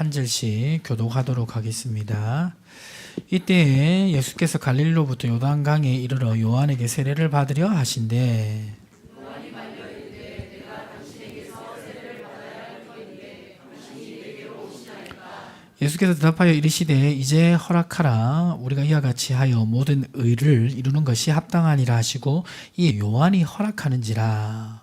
한 절씩 교독하도록 하겠습니다. 이때 예수께서 갈릴리로부터 요단강에 이르러 요한에게 세례를 받으려 하신대. 예수께서 대답하여 이르시되 이제 허락하라. 우리가 이와 같이 하여 모든 의를 이루는 것이 합당하니라 하시고 이 요한이 허락하는지라.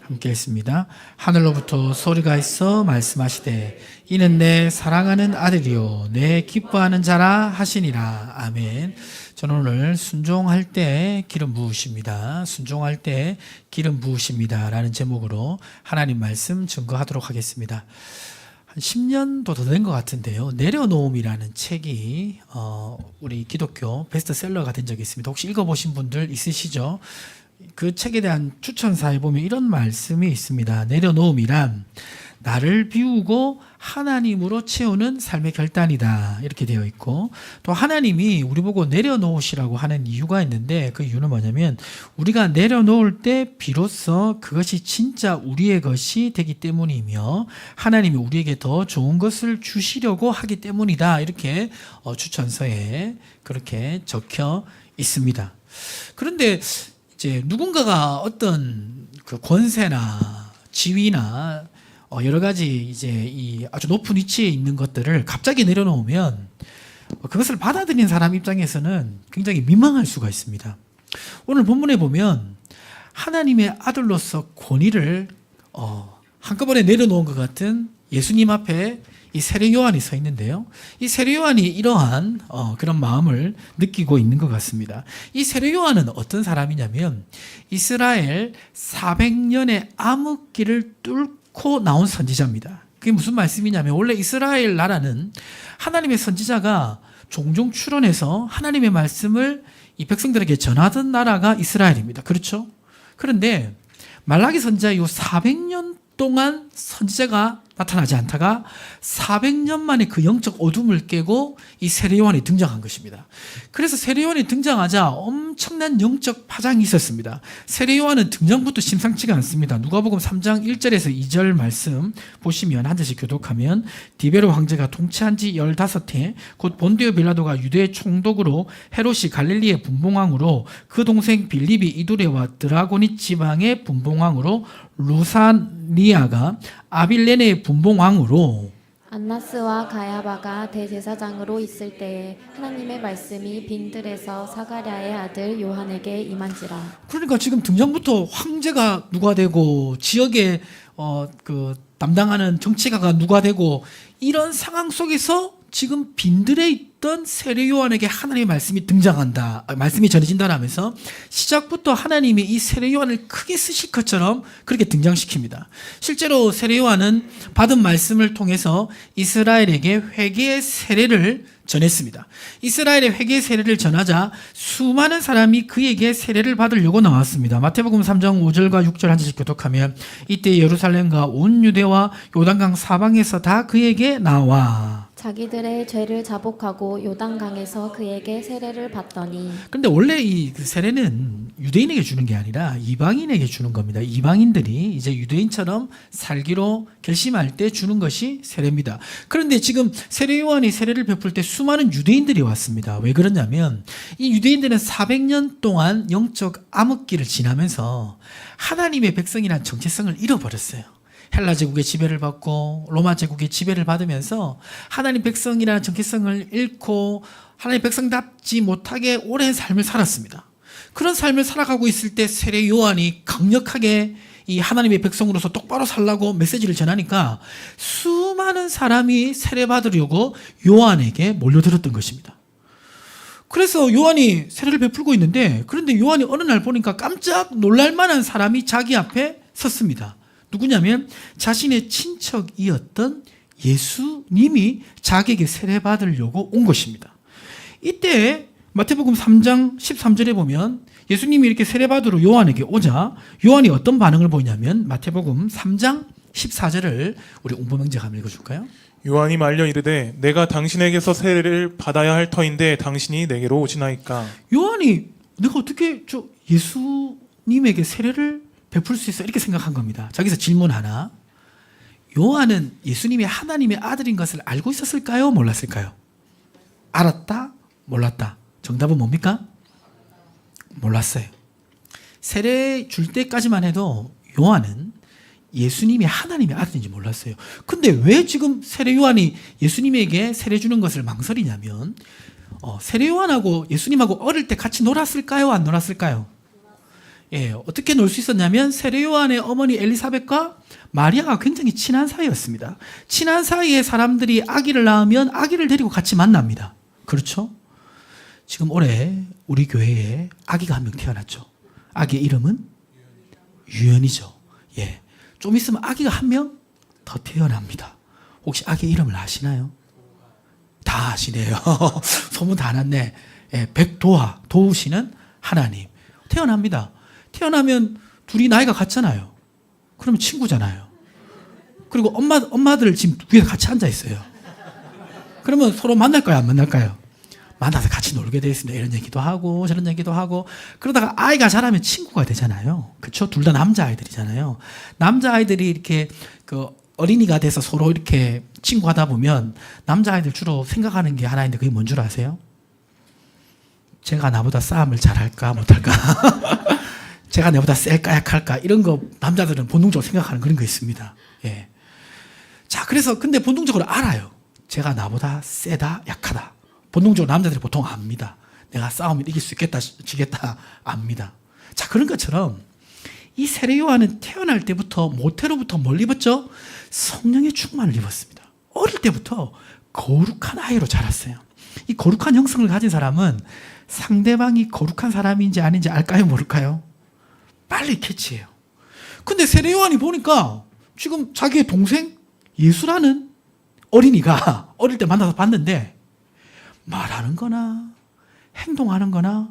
함께 했습니다. 하늘로부터 소리가 있어 말씀하시되 이는 내 사랑하는 아들이요 내 기뻐하는 자라 하시니라. 아멘. 저는 오늘 순종할 때 기름 부으십니다. 순종할 때 기름 부으십니다 라는 제목으로 하나님 말씀 증거하도록 하겠습니다. 한 10년도 더 된 것 같은데요. 내려놓음이라는 책이 우리 기독교 베스트셀러가 된 적이 있습니다. 혹시 읽어보신 분들 있으시죠? 그 책에 대한 추천사에 보면 이런 말씀이 있습니다. 내려놓음이란 나를 비우고 하나님으로 채우는 삶의 결단이다. 이렇게 되어 있고, 또 하나님이 우리 보고 내려놓으시라고 하는 이유가 있는데 그 이유는 뭐냐면 우리가 내려놓을 때 비로소 그것이 진짜 우리의 것이 되기 때문이며 하나님이 우리에게 더 좋은 것을 주시려고 하기 때문이다. 이렇게 추천서에 그렇게 적혀 있습니다. 그런데 이제 누군가가 어떤 그 권세나 지위나 여러 가지 이제 이 아주 높은 위치에 있는 것들을 갑자기 내려놓으면 그것을 받아들인 사람 입장에서는 굉장히 민망할 수가 있습니다. 오늘 본문에 보면 하나님의 아들로서 권위를 한꺼번에 내려놓은 것 같은 예수님 앞에 이 세례 요한이 서 있는데요. 이 세례 요한이 이러한 그런 마음을 느끼고 있는 것 같습니다. 이 세례 요한은 어떤 사람이냐면 이스라엘 400년의 암흑기를 뚫고 나온 선지자입니다. 그게 무슨 말씀이냐면 원래 이스라엘 나라는 하나님의 선지자가 종종 출현해서 하나님의 말씀을 이 백성들에게 전하던 나라가 이스라엘입니다. 그렇죠? 그런데 말라기 선지자 이후 400년 동안 선지자가 나타나지 않다가 400년 만에 그 영적 어둠을 깨고 이 세례 요한이 등장한 것입니다. 그래서 세례 요한이 등장하자 엄청난 영적 파장이 있었습니다. 세례 요한은 등장부터 심상치가 않습니다. 누가복음 3장 1절에서 2절 말씀 보시면 한 절씩 교독하면 디베로 황제가 통치한 지 15해 곧 본디오 빌라도가 유대의 총독으로 헤롯이 갈릴리의 분봉왕으로 그 동생 빌립이 이두레와 드라고니 지방의 분봉왕으로 루사니아가 아빌레네의 분봉왕으로 안나스와 가야바가 대제사장으로 있을 때에 하나님의 말씀이 빈들에서 사가랴의 아들 요한에게 임한지라. 그러니까 지금 등장부터 황제가 누가 되고 지역에 그 담당하는 정치가가 누가 되고 이런 상황 속에서 지금 빈들에 있던 세례 요한에게 하나님의 말씀이 등장한다. 말씀이 전해진다라면서 시작부터 하나님이 이 세례 요한을 크게 쓰실 것처럼 그렇게 등장시킵니다. 실제로 세례 요한은 받은 말씀을 통해서 이스라엘에게 회개의 세례를 전했습니다. 이스라엘의 회개의 세례를 전하자 수많은 사람이 그에게 세례를 받으려고 나왔습니다. 마태복음 3장 5절과 6절 한 절씩 교독하면 이때 예루살렘과 온 유대와 요단강 사방에서 다 그에게 나와 자기들의 죄를 자복하고 요단강에서 그에게 세례를 받더니. 그런데 원래 이 세례는 유대인에게 주는 게 아니라 이방인에게 주는 겁니다. 이방인들이 이제 유대인처럼 살기로 결심할 때 주는 것이 세례입니다. 그런데 지금 세례 요한이 세례를 베풀 때 수많은 유대인들이 왔습니다. 왜 그러냐면 이 유대인들은 400년 동안 영적 암흑기를 지나면서 하나님의 백성이라는 정체성을 잃어버렸어요. 헬라 제국의 지배를 받고 로마 제국의 지배를 받으면서 하나님 백성이라는 정체성을 잃고 하나님 백성답지 못하게 오랜 삶을 살았습니다. 그런 삶을 살아가고 있을 때 세례 요한이 강력하게 이 하나님의 백성으로서 똑바로 살라고 메시지를 전하니까 수많은 사람이 세례 받으려고 요한에게 몰려들었던 것입니다. 그래서 요한이 세례를 베풀고 있는데 그런데 요한이 어느 날 보니까 깜짝 놀랄 만한 사람이 자기 앞에 섰습니다. 누구냐면 자신의 친척이었던 예수님이 자기에게 세례받으려고 온 것입니다. 이때 마태복음 3장 13절에 보면 예수님이 이렇게 세례받으러 요한에게 오자 요한이 어떤 반응을 보이냐면 마태복음 3장 14절을 우리 옹보명제가 한번 읽어줄까요? 요한이 말려 이르되 내가 당신에게서 세례를 받아야 할 터인데 당신이 내게로 오시나이까. 요한이 내가 어떻게 예수님에게 세례를 베풀 수 있어? 이렇게 생각한 겁니다. 저기서 질문 하나. 요한은 예수님이 하나님의 아들인 것을 알고 있었을까요? 몰랐을까요? 알았다? 몰랐다? 정답은 뭡니까? 몰랐어요. 세례 줄 때까지만 해도 요한은 예수님이 하나님의 아들인지 몰랐어요. 근데 왜 지금 세례 요한이 예수님에게 세례 주는 것을 망설이냐면 세례 요한하고 예수님하고 어릴 때 같이 놀았을까요? 안 놀았을까요? 예, 어떻게 놀 수 있었냐면 세례 요한의 어머니 엘리사벳과 마리아가 굉장히 친한 사이였습니다. 친한 사이에 사람들이 아기를 낳으면 아기를 데리고 같이 만납니다. 그렇죠? 지금 올해 우리 교회에 아기가 한 명 태어났죠. 아기의 이름은 유연이죠. 예, 좀 있으면 아기가 한 명 더 태어납니다. 혹시 아기의 이름을 아시나요? 다 아시네요. 소문 다 났네. 예, 백도하, 도우시는 하나님. 태어납니다. 태어나면 둘이 나이가 같잖아요. 그러면 친구잖아요. 그리고 엄마들 지금 위에 같이 앉아 있어요. 그러면 서로 만날까요? 안 만날까요? 만나서 같이 놀게 되어 있습니다. 이런 얘기도 하고 저런 얘기도 하고 그러다가 아이가 자라면 친구가 되잖아요. 그렇죠? 둘 다 남자아이들이잖아요. 남자아이들이 이렇게 어린이가 돼서 서로 이렇게 친구하다 보면 남자아이들 주로 생각하는 게 하나 있는데 그게 뭔 줄 아세요? 제가 나보다 싸움을 잘할까 못할까? 제가 나보다 셀까 약할까? 이런 거 남자들은 본능적으로 생각하는 그런 거 있습니다. 예. 자, 그래서 근데 본능적으로 알아요. 제가 나보다 세다 약하다. 본능적으로 남자들이 보통 압니다. 내가 싸우면 이길 수 있겠다 지겠다 압니다. 자, 그런 것처럼 이 세례 요한은 태어날 때부터 모태로부터 뭘 입었죠? 성령의 충만을 입었습니다. 어릴 때부터 거룩한 아이로 자랐어요. 이 거룩한 형성을 가진 사람은 상대방이 거룩한 사람인지 아닌지 알까요? 모를까요? 빨리 캐치해요. 근데 세례 요한이 보니까 지금 자기의 동생 예수라는 어린이가 어릴 때 만나서 봤는데 말하는 거나 행동하는 거나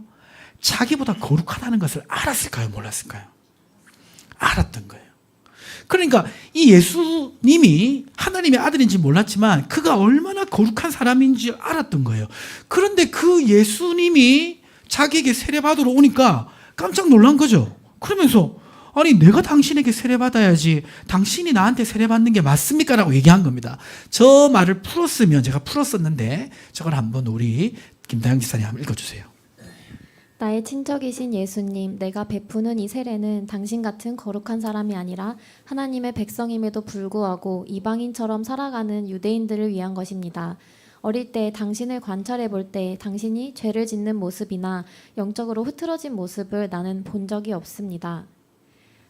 자기보다 거룩하다는 것을 알았을까요? 몰랐을까요? 알았던 거예요. 그러니까 이 예수님이 하나님의 아들인지 몰랐지만 그가 얼마나 거룩한 사람인지 알았던 거예요. 그런데 그 예수님이 자기에게 세례받으러 오니까 깜짝 놀란 거죠. 그러면서 아니 내가 당신에게 세례받아야지 당신이 나한테 세례받는 게 맞습니까? 라고 얘기한 겁니다. 저 말을 풀었으면 제가 풀었었는데 저걸 한번 우리 김다영 지사님 한번 읽어주세요. 나의 친척이신 예수님, 내가 베푸는 이 세례는 당신 같은 거룩한 사람이 아니라 하나님의 백성임에도 불구하고 이방인처럼 살아가는 유대인들을 위한 것입니다. 어릴 때 당신을 관찰해 볼 때 당신이 죄를 짓는 모습이나 영적으로 흐트러진 모습을 나는 본 적이 없습니다.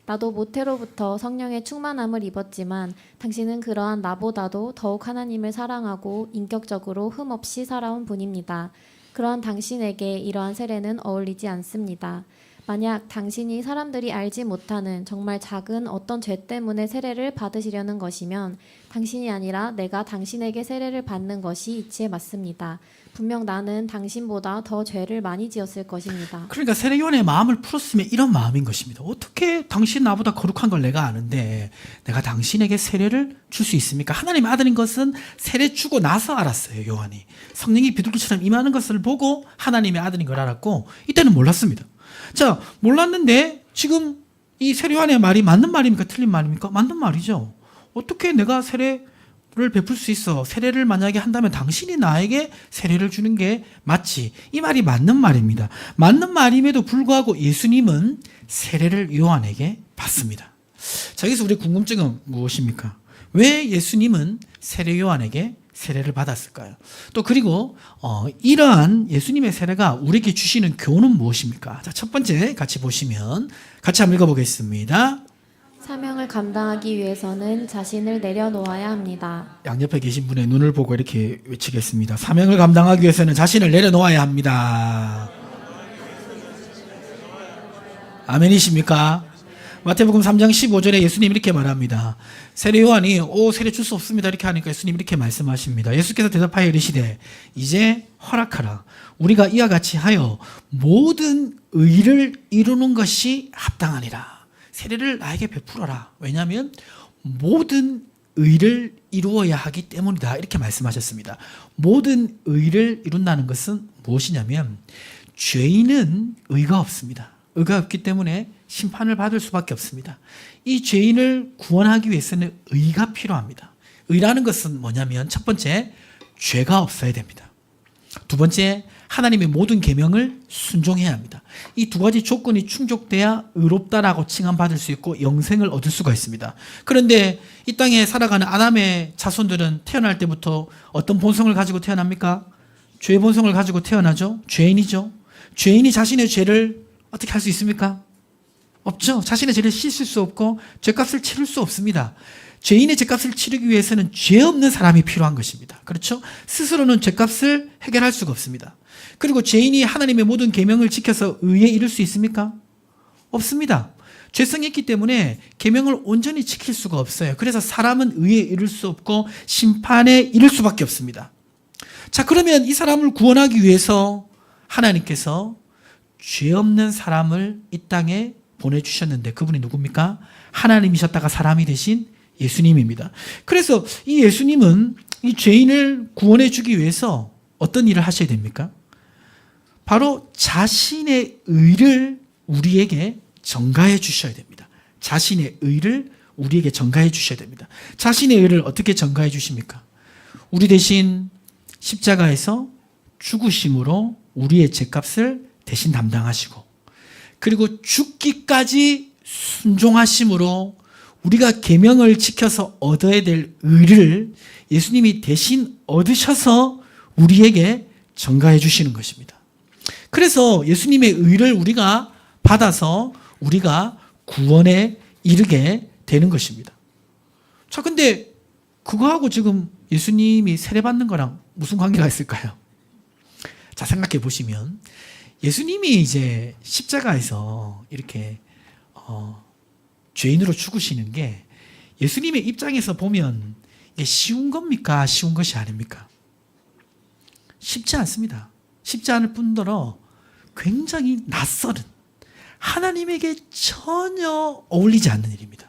나도 모태로부터 성령의 충만함을 입었지만 당신은 그러한 나보다도 더욱 하나님을 사랑하고 인격적으로 흠없이 살아온 분입니다. 그러한 당신에게 이러한 세례는 어울리지 않습니다. 만약 당신이 사람들이 알지 못하는 정말 작은 어떤 죄 때문에 세례를 받으시려는 것이면 당신이 아니라 내가 당신에게 세례를 받는 것이 이치에 맞습니다. 분명 나는 당신보다 더 죄를 많이 지었을 것입니다. 그러니까 세례 요한의 마음을 풀었으면 이런 마음인 것입니다. 어떻게 당신 나보다 거룩한 걸 내가 아는데 내가 당신에게 세례를 줄 수 있습니까? 하나님의 아들인 것은 세례 주고 나서 알았어요. 요한이 성령이 비둘기처럼 임하는 것을 보고 하나님의 아들인 걸 알았고 이때는 몰랐습니다. 자, 몰랐는데 지금 이 세례 요한의 말이 맞는 말입니까? 틀린 말입니까? 맞는 말이죠. 어떻게 내가 세례를 베풀 수 있어? 세례를 만약에 한다면 당신이 나에게 세례를 주는 게 맞지. 이 말이 맞는 말입니다. 맞는 말임에도 불구하고 예수님은 세례를 요한에게 받습니다. 자, 여기서 우리 궁금증은 무엇입니까? 왜 예수님은 세례 요한에게 세례를 받았을까요? 또 그리고 이러한 예수님의 세례가 우리에게 주시는 교훈은 무엇입니까? 자, 첫 번째 같이 보시면 같이 한번 읽어보겠습니다. 사명을 감당하기 위해서는 자신을 내려놓아야 합니다. 양옆에 계신 분의 눈을 보고 이렇게 외치겠습니다. 사명을 감당하기 위해서는 자신을 내려놓아야 합니다. 아멘이십니까? 마태복음 3장 15절에 예수님 이렇게 말합니다. 세례 요한이 세례 줄 수 없습니다 이렇게 하니까 예수님 이렇게 말씀하십니다. 예수께서 대답하여 이르시되 이제 허락하라. 우리가 이와 같이 하여 모든 의를 이루는 것이 합당하니라. 세례를 나에게 베풀어라. 왜냐하면 모든 의를 이루어야 하기 때문이다. 이렇게 말씀하셨습니다. 모든 의를 이룬다는 것은 무엇이냐면 죄인은 의가 없습니다. 의가 없기 때문에 심판을 받을 수밖에 없습니다. 이 죄인을 구원하기 위해서는 의가 필요합니다. 의라는 것은 뭐냐면 첫 번째, 죄가 없어야 됩니다. 두 번째, 하나님의 모든 계명을 순종해야 합니다. 이 두 가지 조건이 충족돼야 의롭다라고 칭함받을 수 있고 영생을 얻을 수가 있습니다. 그런데 이 땅에 살아가는 아담의 자손들은 태어날 때부터 어떤 본성을 가지고 태어납니까? 죄의 본성을 가지고 태어나죠. 죄인이죠. 죄인이 자신의 죄를 어떻게 할 수 있습니까? 없죠. 자신의 죄를 씻을 수 없고 죄값을 치를 수 없습니다. 죄인의 죄값을 치르기 위해서는 죄 없는 사람이 필요한 것입니다. 그렇죠? 스스로는 죄값을 해결할 수가 없습니다. 그리고 죄인이 하나님의 모든 계명을 지켜서 의에 이를 수 있습니까? 없습니다. 죄성이 있기 때문에 계명을 온전히 지킬 수가 없어요. 그래서 사람은 의에 이를 수 없고 심판에 이를 수밖에 없습니다. 자, 그러면 이 사람을 구원하기 위해서 하나님께서 죄 없는 사람을 이 땅에 보내주셨는데 그분이 누굽니까? 하나님이셨다가 사람이 되신 예수님입니다. 그래서 이 예수님은 이 죄인을 구원해 주기 위해서 어떤 일을 하셔야 됩니까? 바로 자신의 의를 우리에게 전가해 주셔야 됩니다. 자신의 의를 우리에게 전가해 주셔야 됩니다. 자신의 의를 어떻게 전가해 주십니까? 우리 대신 십자가에서 죽으심으로 우리의 죄값을 대신 담당하시고, 그리고 죽기까지 순종하심으로 우리가 계명을 지켜서 얻어야 될 의를 예수님이 대신 얻으셔서 우리에게 전가해 주시는 것입니다. 그래서 예수님의 의를 우리가 받아서 우리가 구원에 이르게 되는 것입니다. 자, 근데 그거하고 지금 예수님이 세례받는 거랑 무슨 관계가 있을까요? 자, 생각해 보시면 예수님이 이제 십자가에서 이렇게 죄인으로 죽으시는 게 예수님의 입장에서 보면 이게 쉬운 겁니까? 쉬운 것이 아닙니까? 쉽지 않습니다. 쉽지 않을 뿐더러 굉장히 낯설은, 하나님에게 전혀 어울리지 않는 일입니다.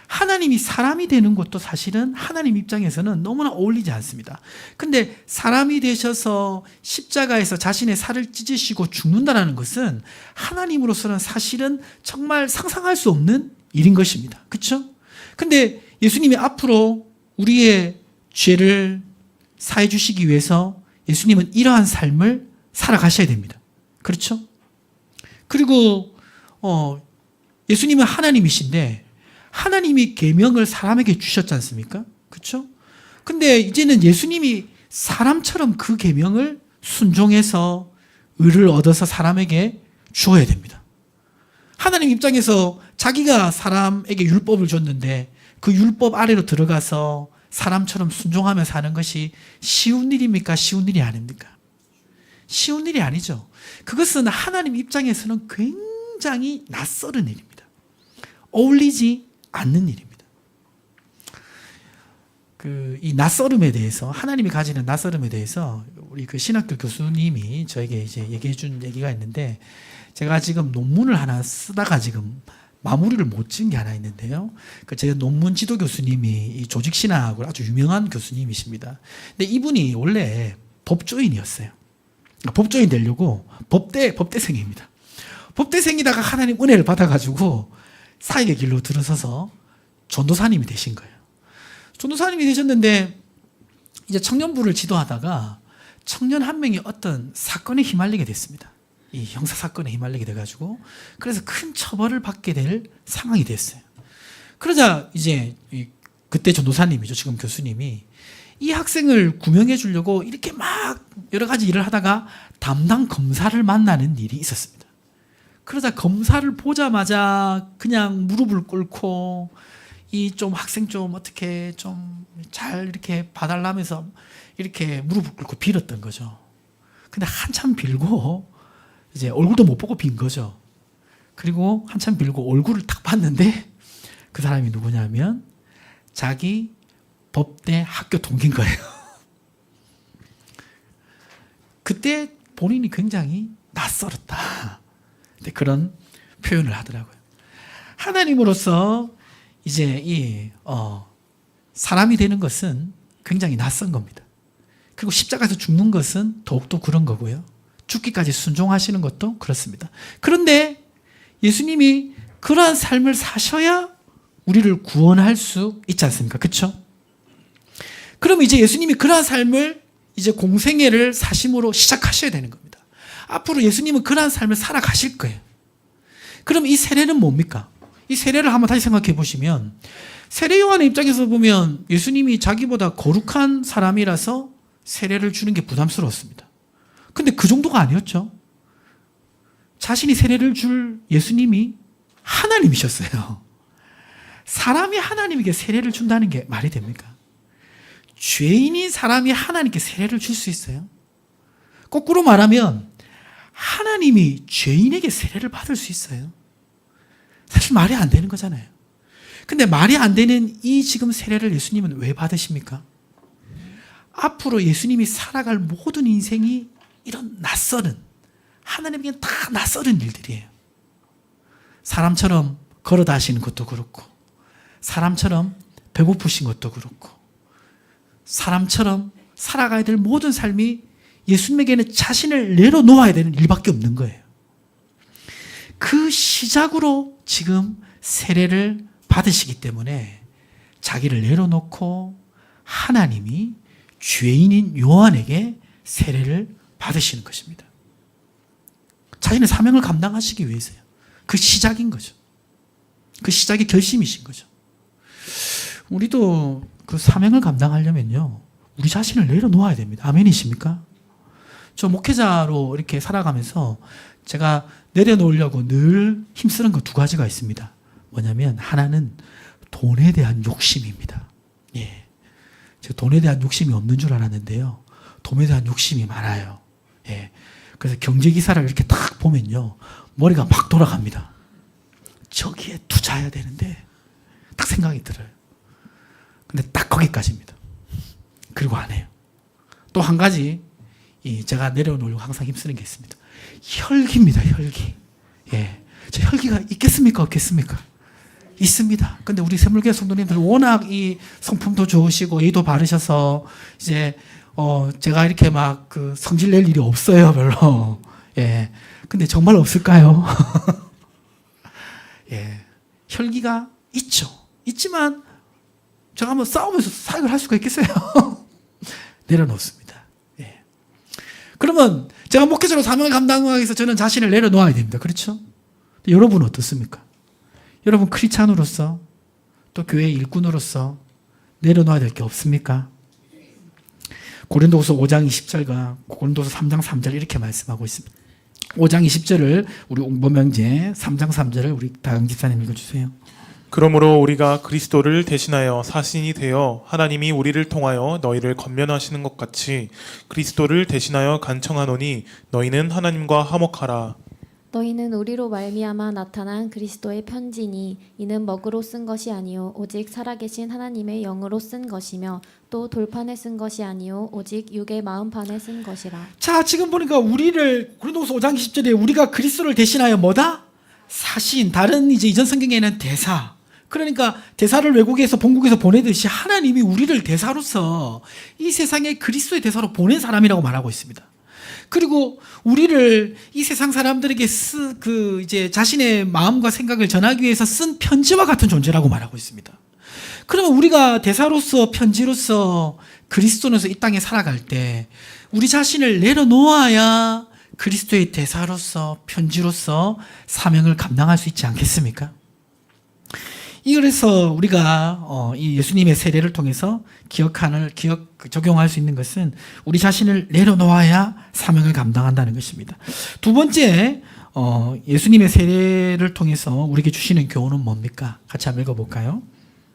하나님이 사람이 되는 것도 사실은 하나님 입장에서는 너무나 어울리지 않습니다. 근데 사람이 되셔서 십자가에서 자신의 살을 찢으시고 죽는다는 것은 하나님으로서는 사실은 정말 상상할 수 없는 일인 것입니다. 그렇죠? 근데 예수님이 앞으로 우리의 죄를 사해 주시기 위해서 예수님은 이러한 삶을 살아가셔야 됩니다. 그렇죠? 그리고 예수님은 하나님이신데 하나님이 계명을 사람에게 주셨지 않습니까? 그렇죠? 근데 이제는 예수님이 사람처럼 그 계명을 순종해서 의를 얻어서 사람에게 주어야 됩니다. 하나님 입장에서 자기가 사람에게 율법을 줬는데 그 율법 아래로 들어가서 사람처럼 순종하며 사는 것이 쉬운 일입니까? 쉬운 일이 아닙니까? 쉬운 일이 아니죠. 그것은 하나님 입장에서는 굉장히 낯설은 일입니다. 어울리지 않는 일입니다. 이 낯설음에 대해서, 하나님이 가지는 낯설음에 대해서 우리 그 신학교 교수님이 저에게 이제 얘기해 준 얘기가 있는데, 제가 지금 논문을 하나 쓰다가 지금 마무리를 못 지은 게 하나 있는데요. 제 논문 지도 교수님이 이 조직신학으로 아주 유명한 교수님이십니다. 근데 이분이 원래 법조인이었어요. 법조인 되려고 법대생입니다. 법대생이다가 하나님 은혜를 받아가지고 사역의 길로 들어서서 전도사님이 되신 거예요. 전도사님이 되셨는데 이제 청년부를 지도하다가 청년 한 명이 어떤 사건에 휘말리게 됐습니다. 이 형사 사건에 휘말리게 돼가지고 그래서 큰 처벌을 받게 될 상황이 됐어요. 그러자 이제 그때 전도사님이죠, 지금 교수님이 이 학생을 구명해 주려고 이렇게 막 여러 가지 일을 하다가 담당 검사를 만나는 일이 있었습니다. 그러자 검사를 보자마자 그냥 무릎을 꿇고 이 좀 학생 좀 어떻게 좀 잘 이렇게 봐달라면서 이렇게 무릎을 꿇고 빌었던 거죠. 근데 한참 빌고 이제 얼굴도 못 보고 빈 거죠. 그리고 한참 빌고 얼굴을 딱 봤는데 그 사람이 누구냐면 자기 법대 학교 동기인 거예요. 그때 본인이 굉장히 낯설었다. 그런 표현을 하더라고요. 하나님으로서 이제 사람이 되는 것은 굉장히 낯선 겁니다. 그리고 십자가에서 죽는 것은 더욱더 그런 거고요. 죽기까지 순종하시는 것도 그렇습니다. 그런데 예수님이 그러한 삶을 사셔야 우리를 구원할 수 있지 않습니까? 그렇죠? 그럼 이제 예수님이 그러한 삶을 이제 공생애를 사심으로 시작하셔야 되는 겁니다. 앞으로 예수님은 그러한 삶을 살아가실 거예요. 그럼 이 세례는 뭡니까? 이 세례를 한번 다시 생각해 보시면 세례 요한의 입장에서 보면 예수님이 자기보다 거룩한 사람이라서 세례를 주는 게 부담스러웠습니다. 근데 그 정도가 아니었죠. 자신이 세례를 줄 예수님이 하나님이셨어요. 사람이 하나님에게 세례를 준다는 게 말이 됩니까? 죄인인 사람이 하나님께 세례를 줄 수 있어요? 거꾸로 말하면 하나님이 죄인에게 세례를 받을 수 있어요? 사실 말이 안 되는 거잖아요. 근데 말이 안 되는 이 지금 세례를 예수님은 왜 받으십니까? 앞으로 예수님이 살아갈 모든 인생이 이런 낯설은, 하나님에게는 다 낯설은 일들이에요. 사람처럼 걸어 다니시는 것도 그렇고, 사람처럼 배고프신 것도 그렇고, 사람처럼 살아가야 될 모든 삶이 예수님에게는 자신을 내려놓아야 되는 일밖에 없는 거예요. 그 시작으로 지금 세례를 받으시기 때문에 자기를 내려놓고 하나님이 죄인인 요한에게 세례를 받으시는 것입니다. 자신의 사명을 감당하시기 위해서요. 그 시작인 거죠. 그 시작이 결심이신 거죠. 우리도 그 사명을 감당하려면요, 우리 자신을 내려놓아야 됩니다. 아멘이십니까? 저 목회자로 이렇게 살아가면서 제가 내려놓으려고 늘 힘쓰는 거 두 가지가 있습니다. 뭐냐면 하나는 돈에 대한 욕심입니다. 예, 제가 돈에 대한 욕심이 없는 줄 알았는데요, 돈에 대한 욕심이 많아요. 예, 그래서 경제 기사를 이렇게 딱 보면요, 머리가 막 돌아갑니다. 저기에 투자해야 되는데 딱 생각이 들어요. 근데 딱 거기까지입니다. 그리고 안 해요. 또 한 가지 제가 내려놓으려고 항상 힘쓰는 게 있습니다. 혈기입니다. 혈기. 예, 저 혈기가 있겠습니까? 없겠습니까? 있습니다. 근데 우리 샘물교회 성도님들 워낙 이 성품도 좋으시고 예의도 바르셔서 이제 제가 이렇게 막 그 성질 낼 일이 없어요, 별로. 예, 근데 정말 없을까요? 예, 혈기가 있죠. 있지만 제가 한번 싸우면서 사역을 할 수가 있겠어요? 내려놓습니다. 예. 그러면 제가 목회자로 사명을 감당하기 위해서 저는 자신을 내려놓아야 됩니다. 그렇죠? 여러분은 어떻습니까? 여러분 크리스찬으로서 또 교회 일꾼으로서 내려놓아야 될 게 없습니까? 고린도후서 5장 20절과 고린도후서 3장 3절 이렇게 말씀하고 있습니다. 5장 20절을 우리 옹범명제, 3장 3절을 우리 다영 집사님 읽어주세요. 그러므로 우리가 그리스도를 대신하여 사신이 되어 하나님이 우리를 통하여 너희를 권면하시는 것 같이 그리스도를 대신하여 간청하노니 너희는 하나님과 화목하라. 너희는 우리로 말미암아 나타난 그리스도의 편지니 이는 먹으로 쓴 것이 아니요 오직 살아계신 하나님의 영으로 쓴 것이며 또 돌판에 쓴 것이 아니요 오직 육의 마음판에 쓴 것이라. 자, 지금 보니까 우리를 고린도후서 5장 20절에 우리가 그리스도를 대신하여 뭐다? 사신, 다른 이제 이전 성경에는 대사. 그러니까 대사를 외국에서 본국에서 보내듯이 하나님이 우리를 대사로서 이 세상에 그리스도의 대사로 보낸 사람이라고 말하고 있습니다. 그리고 우리를 이 세상 사람들에게 이제 자신의 마음과 생각을 전하기 위해서 쓴 편지와 같은 존재라고 말하고 있습니다. 그러면 우리가 대사로서 편지로서 그리스도로서 이 땅에 살아갈 때 우리 자신을 내려놓아야 그리스도의 대사로서 편지로서 사명을 감당할 수 있지 않겠습니까? 그래서 우리가 이 예수님의 세례를 통해서 적용할 수 있는 것은 우리 자신을 내려놓아야 사명을 감당한다는 것입니다. 두 번째, 예수님의 세례를 통해서 우리에게 주시는 교훈은 뭡니까? 같이 한번 읽어볼까요?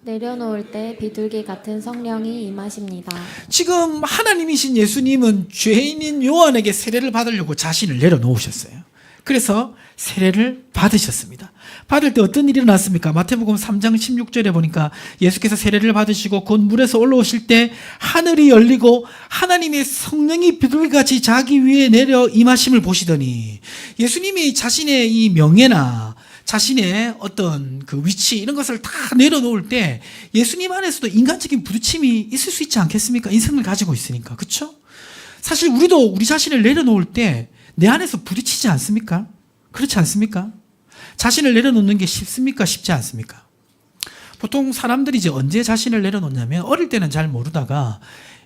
내려놓을 때 비둘기 같은 성령이 임하십니다. 지금 하나님이신 예수님은 죄인인 요한에게 세례를 받으려고 자신을 내려놓으셨어요. 그래서 세례를 받으셨습니다. 받을 때 어떤 일이 일어났습니까? 마태복음 3장 16절에 보니까 예수께서 세례를 받으시고 곧 물에서 올라오실 때 하늘이 열리고 하나님의 성령이 비둘기같이 자기 위에 내려 임하심을 보시더니 예수님이 자신의 이 명예나 자신의 어떤 그 위치 이런 것을 다 내려놓을 때 예수님 안에서도 인간적인 부딪힘이 있을 수 있지 않겠습니까? 인생을 가지고 있으니까. 그렇죠? 사실 우리도 우리 자신을 내려놓을 때 내 안에서 부딪히지 않습니까? 그렇지 않습니까? 자신을 내려놓는 게 쉽습니까? 쉽지 않습니까? 보통 사람들이 이제 언제 자신을 내려놓냐면 어릴 때는 잘 모르다가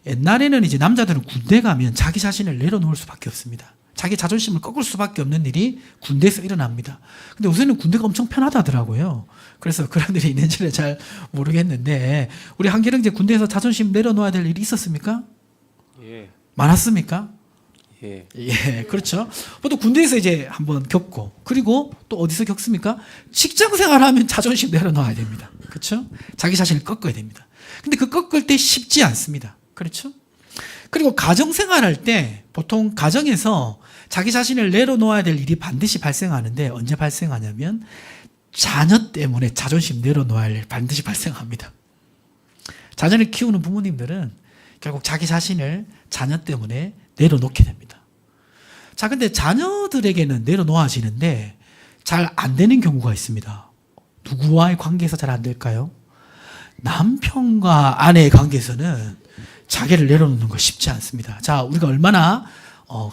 옛날에는 이제 남자들은 군대 가면 자기 자신을 내려놓을 수밖에 없습니다. 자기 자존심을 꺾을 수밖에 없는 일이 군대에서 일어납니다. 근데 요새는 군대가 엄청 편하다더라고요. 그래서 그런 일이 있는지는 잘 모르겠는데 우리 한계령제 군대에서 자존심 내려놓아야 될 일이 있었습니까? 예. 많았습니까? 예. 예, 그렇죠. 보통 군대에서 이제 한번 겪고 그리고 또 어디서 겪습니까? 직장 생활하면 자존심 내려놓아야 됩니다. 그렇죠? 자기 자신을 꺾어야 됩니다. 근데 그 꺾을 때 쉽지 않습니다. 그렇죠? 그리고 가정 생활할 때 보통 가정에서 자기 자신을 내려놓아야 될 일이 반드시 발생하는데 언제 발생하냐면 자녀 때문에 자존심 내려놓아야 할 일 반드시 발생합니다. 자녀를 키우는 부모님들은 결국 자기 자신을 자녀 때문에 내려놓게 됩니다. 자, 근데 자녀들에게는 내려놓아지는데 잘 안 되는 경우가 있습니다. 누구와의 관계에서 잘 안 될까요? 남편과 아내의 관계에서는 자기를 내려놓는 거 쉽지 않습니다. 자, 우리가 얼마나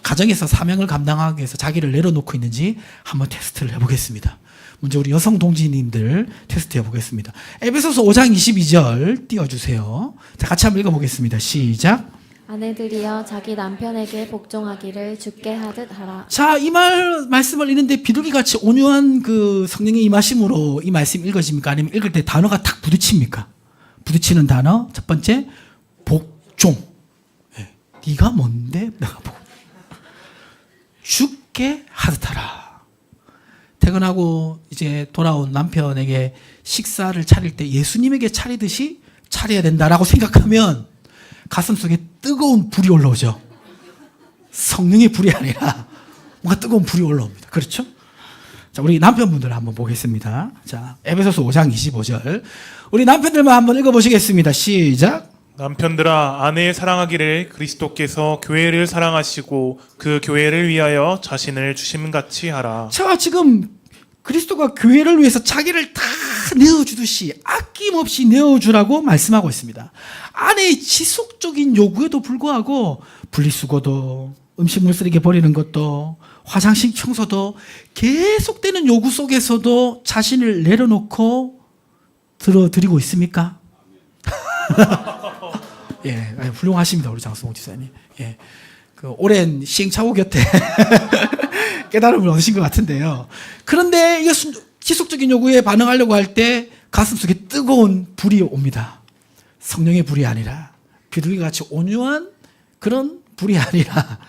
가정에서 사명을 감당하기 위해서 자기를 내려놓고 있는지 한번 테스트를 해보겠습니다. 먼저 우리 여성 동지님들 테스트 해보겠습니다. 에베소서 5장 22절 띄워주세요. 자, 같이 한번 읽어보겠습니다. 시작. 아내들이여 자기 남편에게 복종하기를 주께 하듯 하라. 자, 이 말씀을 읽는데 비둘기같이 온유한 그 성령의 임하심으로 이 말씀 읽어집니까? 아니면 읽을 때 단어가 탁 부딪힙니까? 부딪히는 단어 첫 번째 복종. 네. 네가 뭔데 내가 죽게 하듯 하라. 퇴근하고 이제 돌아온 남편에게 식사를 차릴 때 예수님에게 차리듯이 차려야 된다라고 생각하면 가슴속에 뜨거운 불이 올라오죠. 성령의 불이 아니라 뭔가 뜨거운 불이 올라옵니다. 그렇죠? 자, 우리 남편분들 한번 보겠습니다. 자, 에베소서 5장 25절. 우리 남편들만 한번 읽어보시겠습니다. 시작. 남편들아 아내의 사랑하기를 그리스도께서 교회를 사랑하시고 그 교회를 위하여 자신을 주심같이 하라. 자, 지금 그리스도가 교회를 위해서 자기를 다 내어주듯이 아낌없이 내어주라고 말씀하고 있습니다. 아내의 지속적인 요구에도 불구하고 분리수거도 음식물 쓰레기 버리는 것도 화장실 청소도 계속되는 요구 속에서도 자신을 내려놓고 들어드리고 있습니까? 예, 훌륭하십니다. 우리 장수봉 지사님. 예, 그 오랜 시행착오 곁에 깨달음을 얻으신 것 같은데요. 그런데 이 지속적인 요구에 반응하려고 할 때 가슴속에 뜨거운 불이 옵니다. 성령의 불이 아니라 비둘기같이 온유한 그런 불이 아니라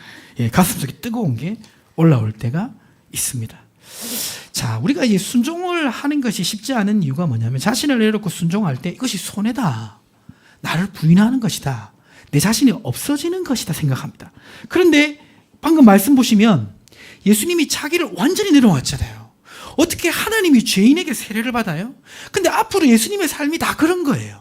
예, 가슴속에 뜨거운 게 올라올 때가 있습니다. 자, 우리가 이 순종을 하는 것이 쉽지 않은 이유가 뭐냐면 자신을 내려놓고 순종할 때 이것이 손해다. 나를 부인하는 것이다. 내 자신이 없어지는 것이다 생각합니다. 그런데 방금 말씀 보시면 예수님이 자기를 완전히 내려놨잖아요. 어떻게 하나님이 죄인에게 세례를 받아요? 근데 앞으로 예수님의 삶이 다 그런 거예요.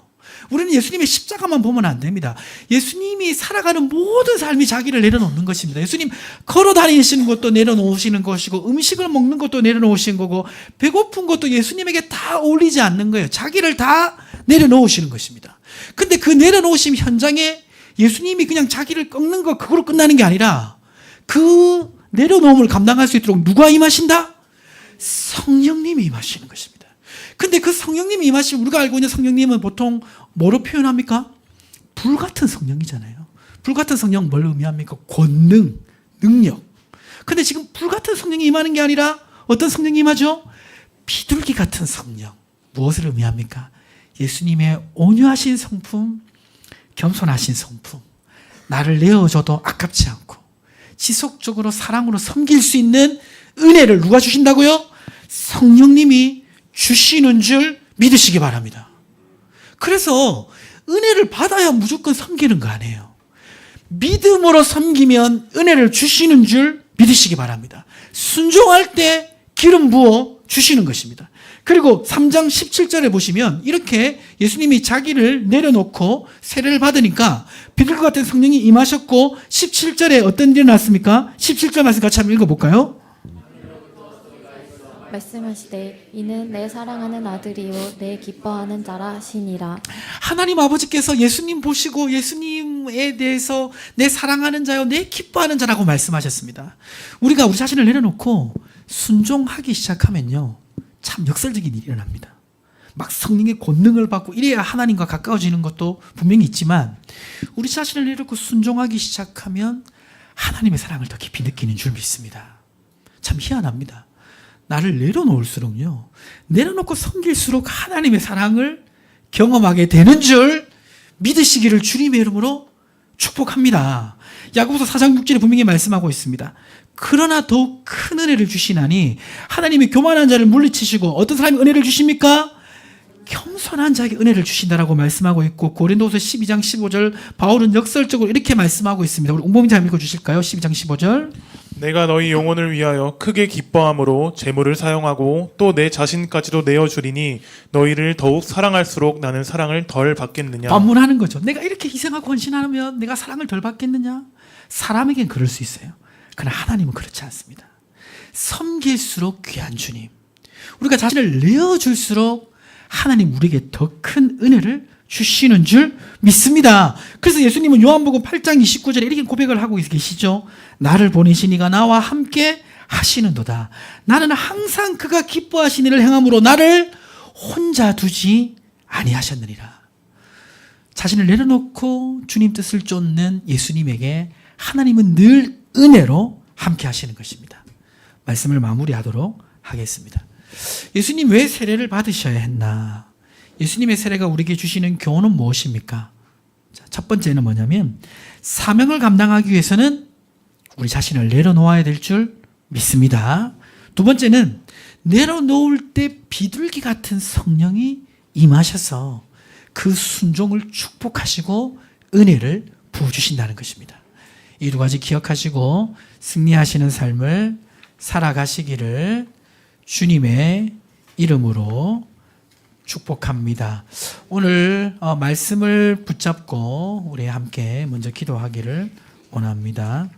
우리는 예수님의 십자가만 보면 안 됩니다. 예수님이 살아가는 모든 삶이 자기를 내려놓는 것입니다. 예수님 걸어 다니시는 것도 내려놓으시는 것이고 음식을 먹는 것도 내려놓으시는 거고 배고픈 것도 예수님에게 다 어울리지 않는 거예요. 자기를 다 내려놓으시는 것입니다. 근데 그 내려놓으심 현장에 예수님이 그냥 자기를 꺾는 거 그걸로 끝나는 게 아니라 그 내려놓음을 감당할 수 있도록 누가 임하신다? 성령님이 임하시는 것입니다. 근데 그 성령님이 임하시면 우리가 알고 있는 성령님은 보통 뭐로 표현합니까? 불 같은 성령이잖아요. 불 같은 성령 뭘 의미합니까? 권능, 능력. 근데 지금 불 같은 성령이 임하는 게 아니라 어떤 성령이 임하죠? 비둘기 같은 성령. 무엇을 의미합니까? 예수님의 온유하신 성품, 겸손하신 성품. 나를 내어줘도 아깝지 않고 지속적으로 사랑으로 섬길 수 있는 은혜를 누가 주신다고요? 성령님이 주시는 줄 믿으시기 바랍니다. 그래서 은혜를 받아야 무조건 섬기는 거 아니에요. 믿음으로 섬기면 은혜를 주시는 줄 믿으시기 바랍니다. 순종할 때 기름 부어 주시는 것입니다. 그리고 3장 17절에 보시면 이렇게 예수님이 자기를 내려놓고 세례를 받으니까 비둘기 같은 성령이 임하셨고 17절에 어떤 일이 났습니까? 17절 말씀 같이 한번 읽어볼까요? 말씀하시되 이는 내 사랑하는 아들이요 내 기뻐하는 자라 하시니라. 하나님 아버지께서 예수님 보시고 예수님 하나님에 대해서 내 사랑하는 자요, 내 기뻐하는 자라고 말씀하셨습니다. 우리가 우리 자신을 내려놓고 순종하기 시작하면요, 참 역설적인 일이 일어납니다. 막 성령의 권능을 받고 이래야 하나님과 가까워지는 것도 분명히 있지만, 우리 자신을 내려놓고 순종하기 시작하면 하나님의 사랑을 더 깊이 느끼는 줄 믿습니다. 참 희한합니다. 나를 내려놓을수록요, 내려놓고 섬길수록 하나님의 사랑을 경험하게 되는 줄 믿으시기를 주님의 이름으로 축복합니다. 야고보서 4장 6절에 분명히 말씀하고 있습니다. 그러나 더욱 큰 은혜를 주시나니 하나님이 교만한 자를 물리치시고 어떤 사람이 은혜를 주십니까? 겸손한 자에게 은혜를 주신다라고 말씀하고 있고, 고린도서 12장 15절 바울은 역설적으로 이렇게 말씀하고 있습니다. 우리 옹범이 잘 읽어주실까요? 12장 15절. 내가 너희 영혼을 위하여 크게 기뻐함으로 재물을 사용하고 또 내 자신까지도 내어주리니 너희를 더욱 사랑할수록 나는 사랑을 덜 받겠느냐. 반문하는 거죠. 내가 이렇게 희생하고 헌신하면 내가 사랑을 덜 받겠느냐? 사람에겐 그럴 수 있어요. 그러나 하나님은 그렇지 않습니다. 섬길수록 귀한 주님, 우리가 자신을 내어줄수록 하나님 우리에게 더 큰 은혜를 주시는 줄 믿습니다. 그래서 예수님은 요한복음 8장 29절에 이렇게 고백을 하고 계시죠. 나를 보내신 이가 나와 함께 하시는도다. 나는 항상 그가 기뻐하신 일을 행함으로 나를 혼자 두지 아니하셨느니라. 자신을 내려놓고 주님 뜻을 쫓는 예수님에게 하나님은 늘 은혜로 함께 하시는 것입니다. 말씀을 마무리하도록 하겠습니다. 예수님 왜 세례를 받으셔야 했나? 예수님의 세례가 우리에게 주시는 교훈은 무엇입니까? 첫 번째는 뭐냐면, 사명을 감당하기 위해서는 우리 자신을 내려놓아야 될 줄 믿습니다. 두 번째는 내려놓을 때 비둘기 같은 성령이 임하셔서 그 순종을 축복하시고 은혜를 부어주신다는 것입니다. 이 두 가지 기억하시고 승리하시는 삶을 살아가시기를 주님의 이름으로 축복합니다. 오늘 말씀을 붙잡고 우리 함께 먼저 기도하기를 원합니다.